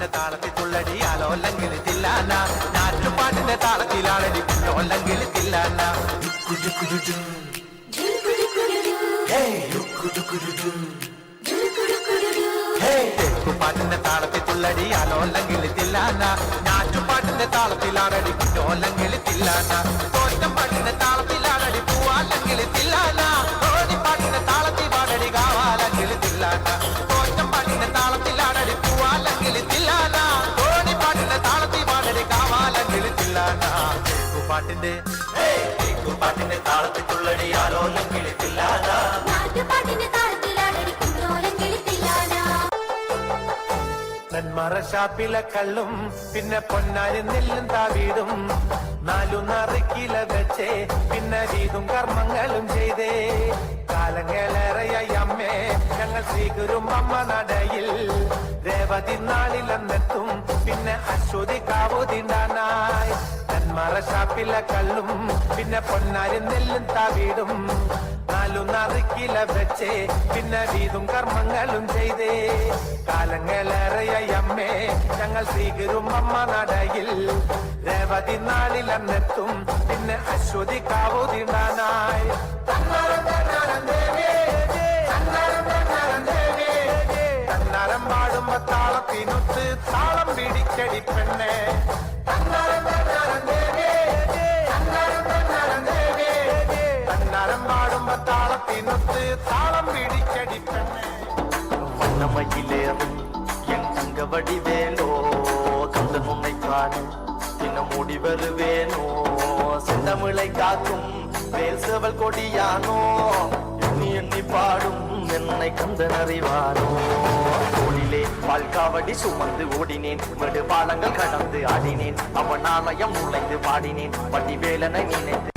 പാട്ടിന്റെ താളത്തിൽ തുള്ളടി ആലോല്ലെങ്കിൽ തില്ലാന ഞാറ്റുപാട്ടിന്റെ താളത്തിലാളടി കുഞ്ഞോല്ലെങ്കിൽ തില്ലാന പാട്ടിന്റെ താളത്തിൽ തുള്ളടി ആലോല്ലെങ്കിൽ തില്ലാന ഞാറ്റുപാട്ടിന്റെ താളത്തിലാളടി കുഞ്ഞോല്ലെങ്കിൽ തില്ലാന തോറ്റം പാട്ടിന്റെ താളത്തിലാളടി പൂവാല്ലെങ്കിൽ തില്ലാന പാട്ടിന്റെ താളത്തിൽ പാടടി കാവാല്ലെങ്കിൽ തില്ലാന തോറ്റം പാട്ടിന്റെ താളത്തിലാടടി പൂവാല്ലെങ്കിൽ തില്ലാന പാട്ടിന്റെ താളത്തിൽ പാടടി കാവാല്ലെങ്കിൽ തില്ലാന പാട്ടിന്റെ താളത്തിൽ തുള്ളടി ആലോല്ലെങ്കിൽ തില്ലാന ഷാപ്പിലെ കള്ളും പിന്നെ പൊന്നാരി നെല്ലും താവീടും 4 കിലോ വെച്ചേ പിന്നെ വീതും കർമ്മങ്ങളും ചെയ്തേ കാലങ്ങളേറെയായി അമ്മേ ഞങ്ങൾ സ്വീകരും അമ്മ നടയിൽ രേവതി നാളിലെന്നെത്തും പിന്നെ അശ്വതി കാവുതിണ്ടാനായി ഷാപ്പിലെ കള്ളും പിന്നെ പൊന്നാരി നെല്ലും താവീടും 4 കിലോ വെച്ചേ പിന്നെ വീതും കർമ്മങ്ങളും ചെയ്തേ കാലങ്ങളേറെയായി അമ്മേ ഞങ്ങൾ സ്വീകരും അമ്മ നടയിൽ രേവതി നാളിലെന്നെത്തും പിന്നെ അശ്വതി കാവുതിണ്ടാനായി തന്നാരം പാടുമ്പോ താളത്തിനൊത്ത് താളം പിടിക്കടി പെണ്ണെ തന്നാരം പാടുമ്പോ താളത്തിനൊത്ത് താളം പിടിക്കടി പെണ്ണെ வண்ணமயிலேறும் என் தங்க வடிவேலோ கந்த நுண்ணை காணும் தின மூடி வருவேனோ செந்தமிழை காக்கும் வேல் செவல் கொடியானோ எண்ணி எண்ணி பாடும் என்னை கந்தன் அறிவானோ தோளிலே பால்காவடி சுமந்து ஓடினேன் மெடு பாலங்கள் கடந்து ஆடினேன் அவன் ஆலயம் நுழைந்து பாடினேன் வடிவேலனை நினைத்து